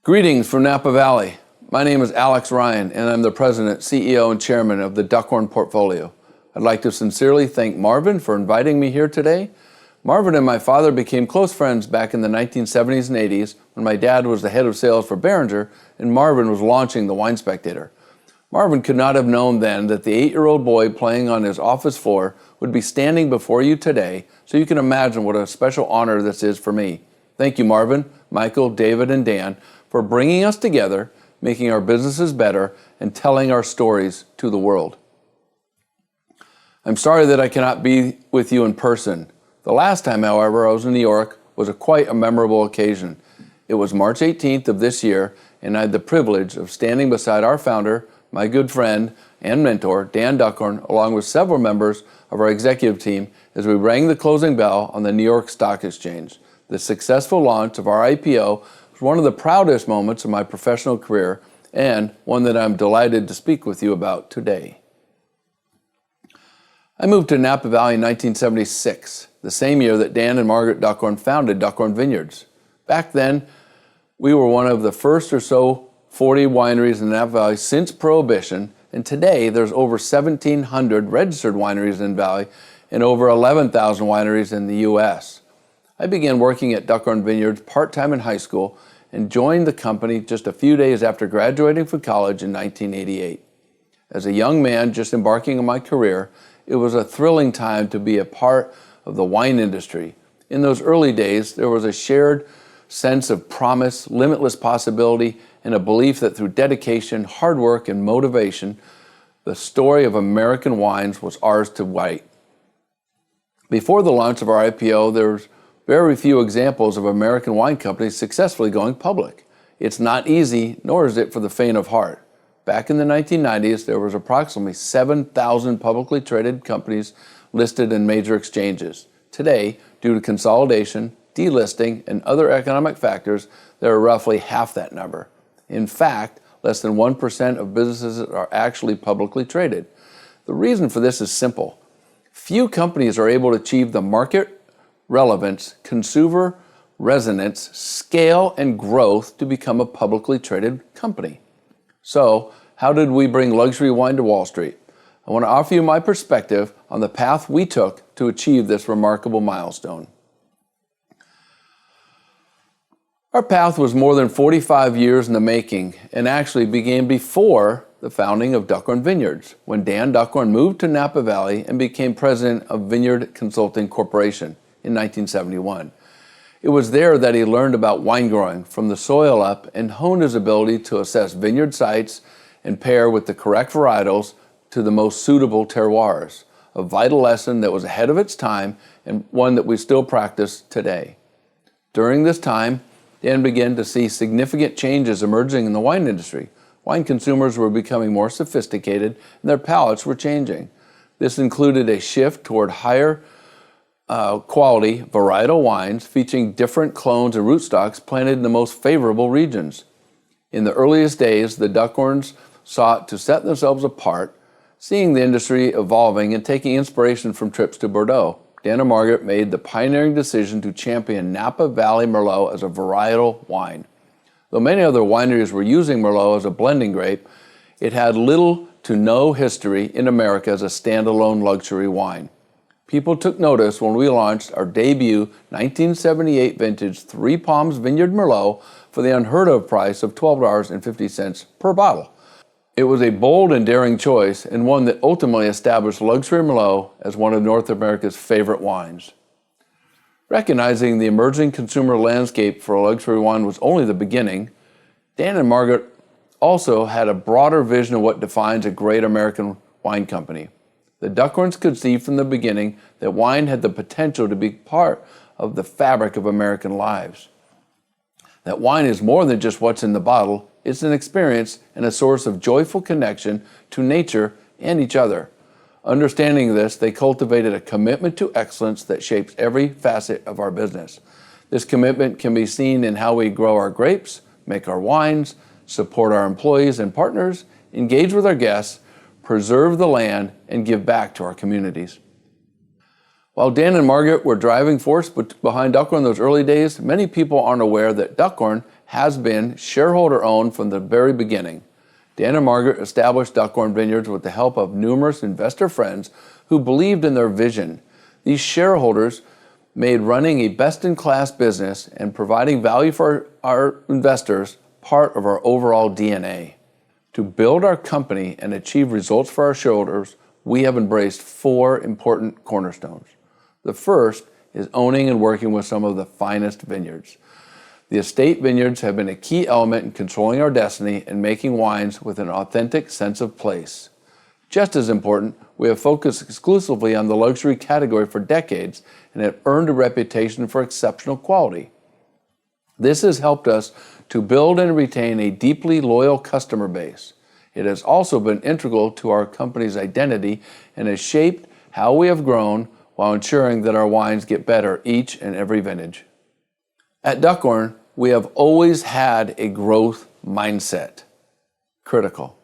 Greetings from Napa Valley. My name is Alex Ryan, and I'm the President, CEO, and Chairman of the Duckhorn portfolio. I'd like to sincerely thank Marvin for inviting me here today. Marvin and my father became close friends back in the 1970s and 80s when my dad was the head of sales for Behringer and Marvin was launching the Wine Spectator. Marvin could not have known then that the 8-year-old boy playing on his office floor would be standing before you today, so you can imagine what a special honor this is for me. Thank you, Marvin, Michael, David, and Dan, for bringing us together, making our businesses better, and telling our stories to the world. I'm sorry that I cannot be with you in person. The last time, however, I was in New York was quite a memorable occasion. It was March 18th of this year, and I had the privilege of standing beside our founder, my good friend and mentor, Dan Duckhorn, along with several members of our executive team as we rang the closing bell on the New York Stock Exchange. The successful launch of our IPO was one of the proudest moments of my professional career and one that I'm delighted to speak with you about today. I moved to Napa Valley in 1976, the same year that Dan and Margaret Duckhorn founded Duckhorn Vineyards. Back then, we were one of the first or so 40 wineries in Napa Valley since Prohibition, and today there's over 1,700 registered wineries in the Valley and over 11,000 wineries in the U.S. I began working at Duckhorn Vineyards part-time in high school and joined the company just a few days after graduating from college in 1988. As a young man just embarking on my career, it was a thrilling time to be a part of the wine industry. In those early days, there was a shared sense of promise, limitless possibility, and a belief that through dedication, hard work, and motivation, the story of American wines was ours to write. Before the launch of our IPO, there was very few examples of American wine companies successfully going public. It's not easy, nor is it for the faint of heart. Back in the 1990s, there was approximately 7,000 publicly traded companies listed in major exchanges. Today, due to consolidation, delisting, and other economic factors, there are roughly half that number. In fact, less than 1% of businesses are actually publicly traded. The reason for this is simple. Few companies are able to achieve the market relevance, consumer resonance, scale, and growth to become a publicly traded company. So, how did we bring luxury wine to Wall Street? I want to offer you my perspective on the path we took to achieve this remarkable milestone. Our path was more than 45 years in the making and actually began before the founding of Duckhorn Vineyards, when Dan Duckhorn moved to Napa Valley and became president of Vineyard Consulting Corporation in 1971. It was there that he learned about wine growing from the soil up and honed his ability to assess vineyard sites and pair with the correct varietals to the most suitable terroirs, a vital lesson that was ahead of its time and one that we still practice today. During this time, Dan began to see significant changes emerging in the wine industry. Wine consumers were becoming more sophisticated and their palates were changing. This included a shift toward higher quality varietal wines featuring different clones and rootstocks planted in the most favorable regions. In the earliest days, the Duckhorns sought to set themselves apart, seeing the industry evolving and taking inspiration from trips to Bordeaux. Dan and Margaret made the pioneering decision to champion Napa Valley Merlot as a varietal wine. Though many other wineries were using Merlot as a blending grape, it had little to no history in America as a standalone luxury wine. People took notice when we launched our debut 1978 vintage Three Palms Vineyard Merlot for the unheard of price of $12.50 per bottle. It was a bold and daring choice and one that ultimately established luxury Merlot as one of North America's favorite wines. Recognizing the emerging consumer landscape for a luxury wine was only the beginning, Dan and Margaret also had a broader vision of what defines a great American wine company. The Duckhorns could see from the beginning that wine had the potential to be part of the fabric of American lives. That wine is more than just what's in the bottle, it's an experience and a source of joyful connection to nature and each other. Understanding this, they cultivated a commitment to excellence that shapes every facet of our business. This commitment can be seen in how we grow our grapes, make our wines, support our employees and partners, engage with our guests, preserve the land, and give back to our communities. While Dan and Margaret were driving force behind Duckhorn in those early days, many people aren't aware that Duckhorn has been shareholder-owned from the very beginning. Dan and Margaret established Duckhorn Vineyards with the help of numerous investor friends who believed in their vision. These shareholders made running a best-in-class business and providing value for our investors part of our overall DNA. To build our company and achieve results for our shareholders, we have embraced 4 important cornerstones. The first is owning and working with some of the finest vineyards. The estate vineyards have been a key element in controlling our destiny and making wines with an authentic sense of place. Just as important, we have focused exclusively on the luxury category for decades and have earned a reputation for exceptional quality. This has helped us to build and retain a deeply loyal customer base. It has also been integral to our company's identity and has shaped how we have grown while ensuring that our wines get better each and every vintage. At Duckhorn, we have always had a growth mindset. Critical.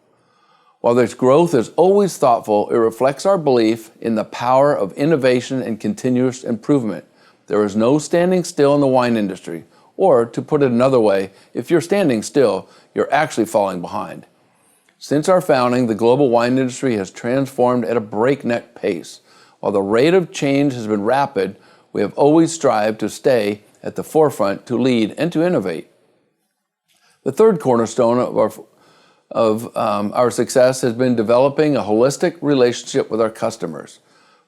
While this growth is always thoughtful, it reflects our belief in the power of innovation and continuous improvement. There is no standing still in the wine industry, or to put it another way, if you're standing still, you're actually falling behind. Since our founding, the global wine industry has transformed at a breakneck pace. While the rate of change has been rapid, we have always strived to stay at the forefront, to lead, and to innovate. The third cornerstone of our success has been developing a holistic relationship with our customers.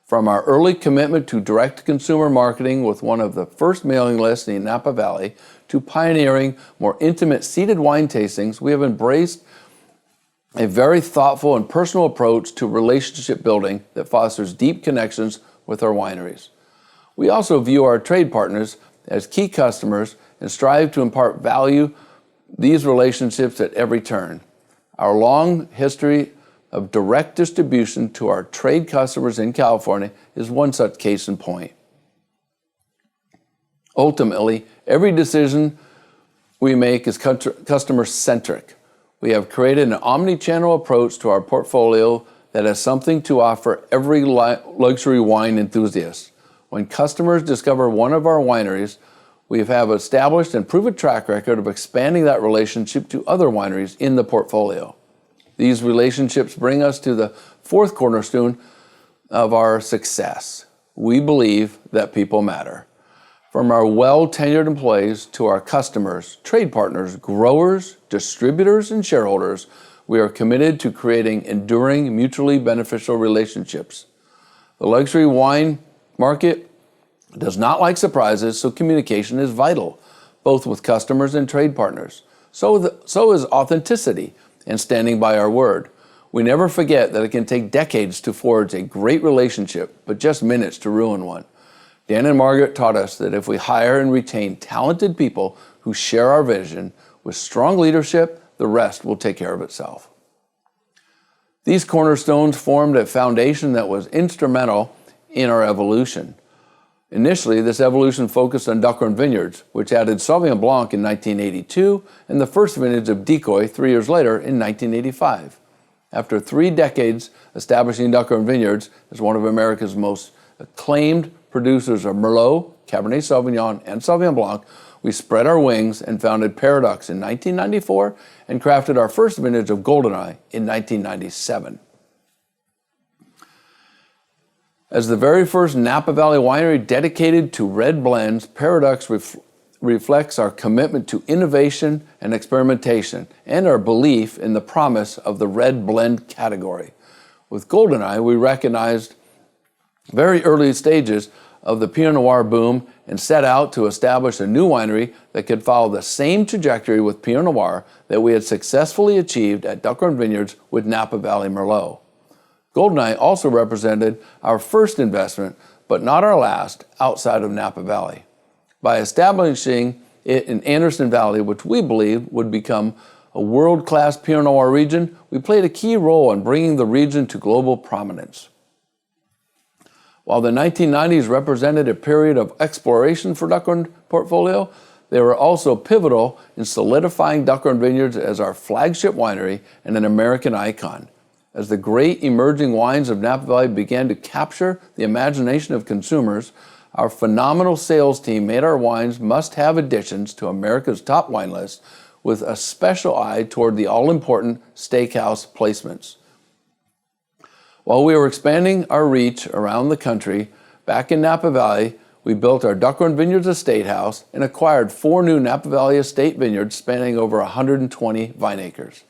From our early commitment to direct-to-consumer marketing with one of the first mailing lists in the Napa Valley, to pioneering more intimate seated wine tastings, we have embraced a very thoughtful and personal approach to relationship building that fosters deep connections with our wineries. We also view our trade partners as key customers and strive to impart value these relationships at every turn. Our long history of direct distribution to our trade customers in California is one such case in point. Ultimately, every decision we make is customer-centric. We have created an omni-channel approach to our portfolio that has something to offer every luxury wine enthusiast. When customers discover one of our wineries, we have established and proven track record of expanding that relationship to other wineries in the portfolio. These relationships bring us to the fourth cornerstone of our success. We believe that people matter. From our well-tenured employees to our customers, trade partners, growers, distributors, and shareholders, we are committed to creating enduring, mutually beneficial relationships. The luxury wine market does not like surprises, so communication is vital, both with customers and trade partners. So is authenticity and standing by our word. We never forget that it can take decades to forge a great relationship, but just minutes to ruin one. Dan and Margaret taught us that if we hire and retain talented people who share our vision with strong leadership, the rest will take care of itself. These cornerstones formed a foundation that was instrumental in our evolution. Initially, this evolution focused on Duckhorn Vineyards, which added Sauvignon Blanc in 1982 and the first vintage of Decoy 3 years later in 1985. After 3 decades establishing Duckhorn Vineyards as one of America's most acclaimed producers of Merlot, Cabernet Sauvignon, and Sauvignon Blanc, we spread our wings and founded Paradox in 1994 and crafted our first vintage of Goldeneye in 1997. As the very first Napa Valley winery dedicated to red blends, Paradox reflects our commitment to innovation and experimentation and our belief in the promise of the red blend category. With Goldeneye, we recognized very early stages of the Pinot Noir boom and set out to establish a new winery that could follow the same trajectory with Pinot Noir that we had successfully achieved at Duckhorn Vineyards with Napa Valley Merlot. Goldeneye also represented our first investment, but not our last, outside of Napa Valley. By establishing it in Anderson Valley, which we believed would become a world-class Pinot Noir region, we played a key role in bringing the region to global prominence. While the 1990s represented a period of exploration for Duckhorn portfolio, they were also pivotal in solidifying Duckhorn Vineyards as our flagship winery and an American icon. As the great emerging wines of Napa Valley began to capture the imagination of consumers, Our phenomenal sales team made our wines must-have additions to America's top wine list with a special eye toward the all-important steakhouse placements. While we were expanding our reach around the country, back in Napa Valley, we built our Duckhorn Vineyards Estate House and acquired 4 new Napa Valley estate vineyards spanning over 120 vine acres.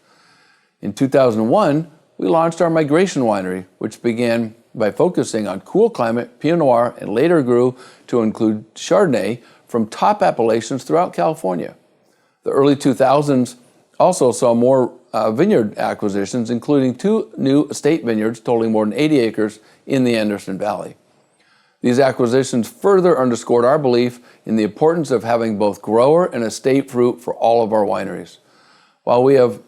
In 2001, we launched our Migration Winery, which began by focusing on cool climate, Pinot Noir, and later grew to include Chardonnay from top appellations throughout California. The early 2000s also saw more vineyard acquisitions, including 2 new estate vineyards totaling more than 80 acres in the Anderson Valley. These acquisitions further underscored our belief in the importance of having both grower and estate fruit for all of our wineries. While we have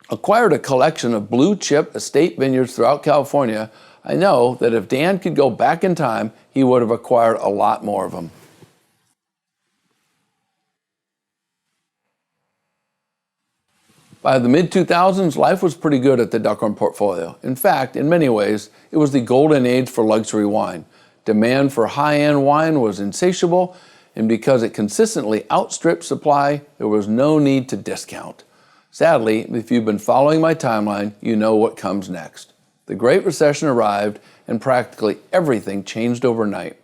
acquired a collection of blue-chip estate vineyards throughout California, I know that if Dan could go back in time, he would have acquired a lot more of them. By the mid-2000s, life was pretty good at the Duckhorn portfolio. In fact, in many ways, it was the golden age for luxury wine. Demand for high-end wine was insatiable, and because it consistently outstripped supply, there was no need to discount. Sadly, if you've been following my timeline, you know what comes next. The Great Recession arrived, and practically everything changed overnight.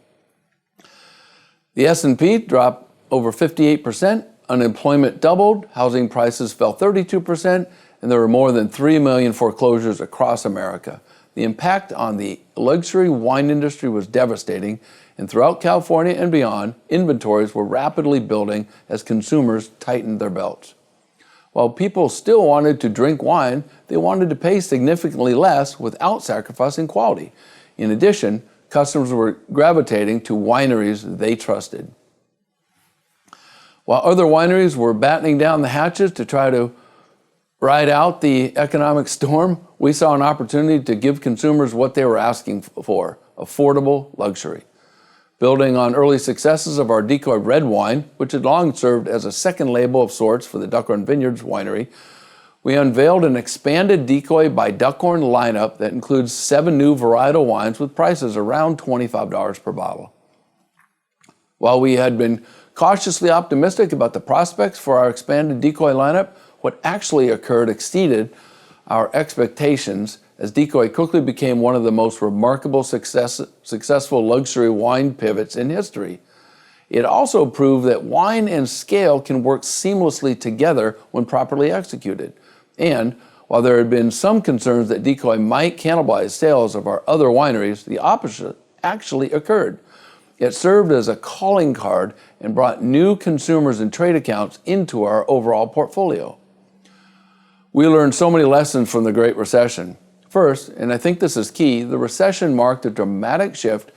The S&P dropped over 58%, unemployment doubled, housing prices fell 32%, and there were more than 3 million foreclosures across America. The impact on the luxury wine industry was devastating, and throughout California and beyond, inventories were rapidly building as consumers tightened their belts. While people still wanted to drink wine, they wanted to pay significantly less without sacrificing quality. In addition, customers were gravitating to wineries they trusted. While other wineries were battening down the hatches to try to ride out the economic storm, we saw an opportunity to give consumers what they were asking for: affordable luxury. Building on early successes of our Decoy red wine, which had long served as a second label of sorts for the Duckhorn Vineyards winery, we unveiled an expanded Decoy by Duckhorn lineup that includes 7 new varietal wines with prices around $25 per bottle. While we had been cautiously optimistic about the prospects for our expanded Decoy lineup, what actually occurred exceeded our expectations as Decoy quickly became one of the most remarkable successful luxury wine pivots in history. It also proved that wine and scale can work seamlessly together when properly executed. And while there had been some concerns that Decoy might cannibalize sales of our other wineries, the opposite actually occurred. It served as a calling card and brought new consumers and trade accounts into our overall portfolio. We learned so many lessons from the Great Recession. First, and I think this is key, the recession marked a dramatic shift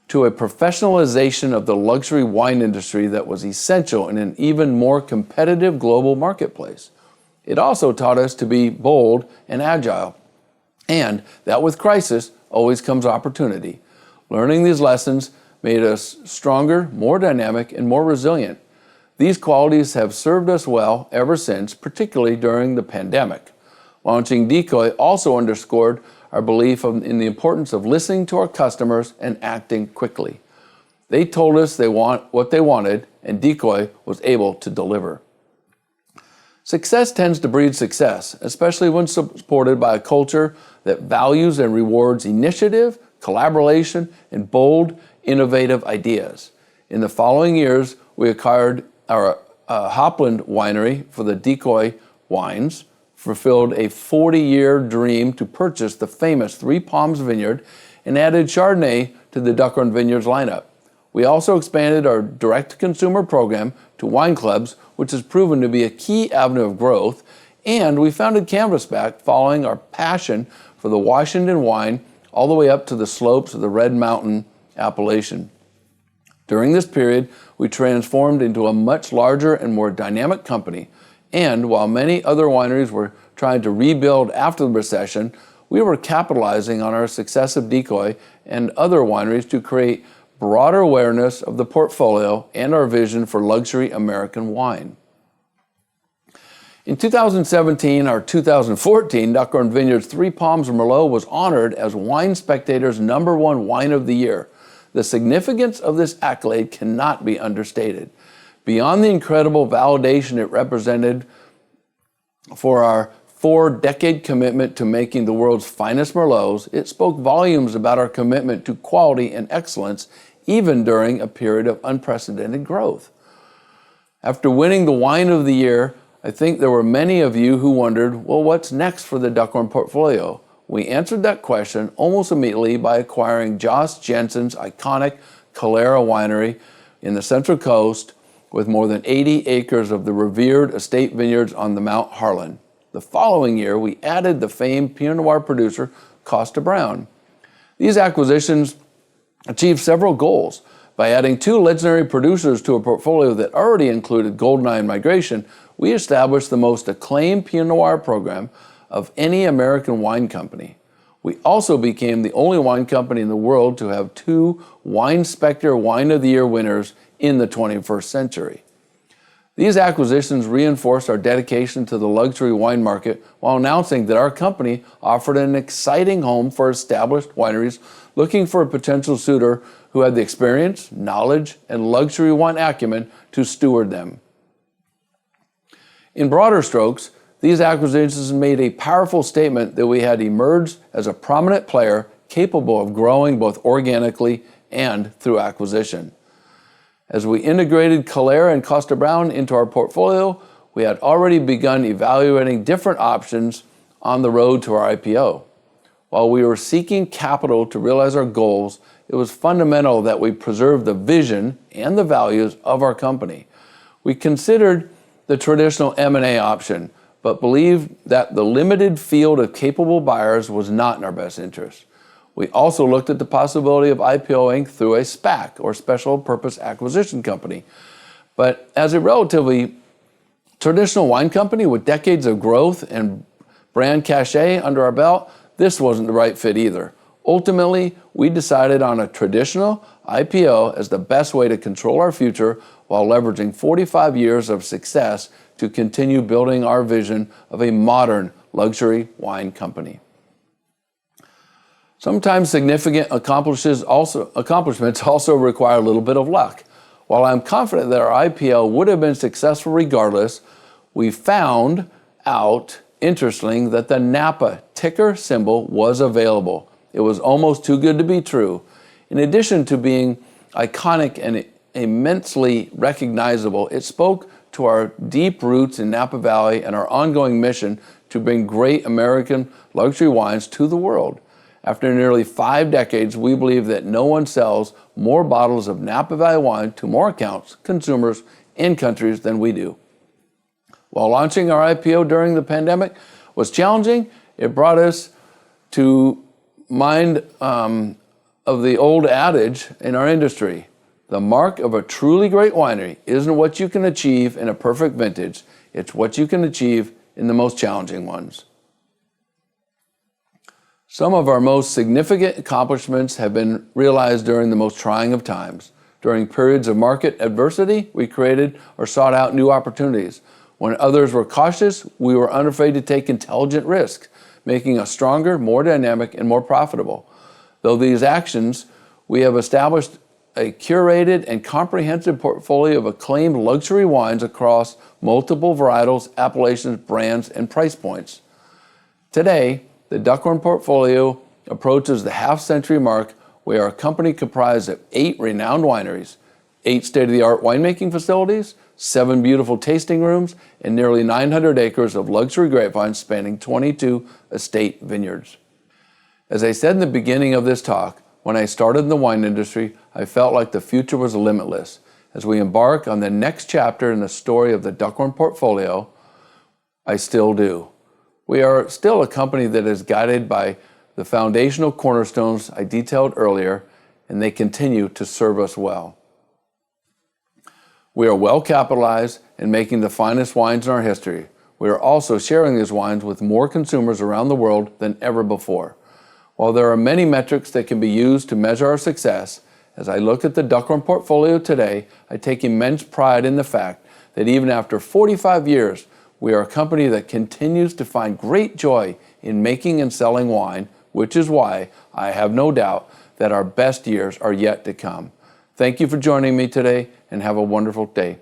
to a professionalization of the luxury wine industry that was essential in an even more competitive global marketplace. It also taught us to be bold and agile, and that with crisis always comes opportunity. Learning these lessons made us stronger, more dynamic, and more resilient. These qualities have served us well ever since, particularly during the pandemic. Launching Decoy also underscored our belief in the importance of listening to our customers and acting quickly. They told us they want what they wanted, and Decoy was able to deliver. Success tends to breed success, especially when supported by a culture that values and rewards initiative, collaboration, and bold, innovative ideas. In the following years, we acquired our Hopland winery for the Decoy wines, fulfilled a 40-year dream to purchase the famous Three Palms Vineyard, and added Chardonnay to the Duckhorn Vineyards lineup. We also expanded our direct-to-consumer program to wine clubs, which has proven to be a key avenue of growth, and we founded Canvasback following our passion for the Washington wine all the way up to the slopes of the Red Mountain appellation. During this period, we transformed into a much larger and more dynamic company, and while many other wineries were trying to rebuild after the recession, we were capitalizing on our success of Decoy and other wineries to create broader awareness of the portfolio and our vision for luxury American wine. In 2017, our 2014 Duckhorn Vineyards Three Palms Merlot was honored as Wine Spectator's #1 wine of the year. The significance of this accolade cannot be understated. Beyond the incredible validation it represented for our 4-decade commitment to making the world's finest Merlots, it spoke volumes about our commitment to quality and excellence, even during a period of unprecedented growth. After winning the Wine of the Year, I think there were many of you who wondered, well, what's next for the Duckhorn portfolio? We answered that question almost immediately by acquiring Josh Jensen's iconic Calera winery in the Central Coast with more than 80 acres of the revered estate vineyards on the Mount Harlan. The following year, we added the famed Pinot Noir producer, Kosta Browne. These acquisitions achieved several goals. By adding 2 legendary producers to a portfolio that already included Goldeneye Migration, we established the most acclaimed Pinot Noir program of any American wine company. We also became the only wine company in the world to have 2 Wine Spectre Wine of the Year winners in the 21st century. These acquisitions reinforced our dedication to the luxury wine market while announcing that our company offered an exciting home for established wineries looking for a potential suitor who had the experience, knowledge, and luxury wine acumen to steward them. In broader strokes, these acquisitions made a powerful statement that we had emerged as a prominent player capable of growing both organically and through acquisition. As we integrated Calera and Kosta Browne into our portfolio, we had already begun evaluating different options on the road to our IPO. While we were seeking capital to realize our goals, it was fundamental that we preserve the vision and the values of our company. We considered the traditional M&A option, but believed that the limited field of capable buyers was not in our best interest. We also looked at the possibility of IPOing through a SPAC, or Special Purpose Acquisition Company. But as a relatively traditional wine company with decades of growth and brand cachet under our belt, this wasn't the right fit either. Ultimately, we decided on a traditional IPO as the best way to control our future while leveraging 45 years of success to continue building our vision of a modern luxury wine company. Sometimes significant accomplishments also require a little bit of luck. While I'm confident that our IPO would have been successful regardless, we found out, interestingly, that the Napa ticker symbol was available. It was almost too good to be true. In addition to being iconic and immensely recognizable, it spoke to our deep roots in Napa Valley and our ongoing mission to bring great American luxury wines to the world. After nearly 5 decades, we believe that no one sells more bottles of Napa Valley wine to more accounts, consumers, and countries than we do. While launching our IPO during the pandemic was challenging, it brought us to mind of the old adage in our industry. The mark of a truly great winery isn't what you can achieve in a perfect vintage, it's what you can achieve in the most challenging ones. Some of our most significant accomplishments have been realized during the most trying of times. During periods of market adversity, we created or sought out new opportunities. When others were cautious, we were unafraid to take intelligent risks, making us stronger, more dynamic, and more profitable. Through these actions, we have established a curated and comprehensive portfolio of acclaimed luxury wines across multiple varietals, appellations, brands, and price points. Today, the Duckhorn portfolio approaches the half-century mark. We are a company comprised of 8 renowned wineries, 8 state-of-the-art winemaking facilities, 7 beautiful tasting rooms, and nearly 900 acres of luxury grapevines spanning 22 estate vineyards. As I said in the beginning of this talk, when I started in the wine industry, I felt like the future was limitless. As we embark on the next chapter in the story of the Duckhorn portfolio, I still do. We are still a company that is guided by the foundational cornerstones I detailed earlier, and they continue to serve us well. We are well capitalized and making the finest wines in our history. We are also sharing these wines with more consumers around the world than ever before. While there are many metrics that can be used to measure our success, as I look at the Duckhorn portfolio today, I take immense pride in the fact that even after 45 years, we are a company that continues to find great joy in making and selling wine, which is why I have no doubt that our best years are yet to come. Thank you for joining me today, and have a wonderful day.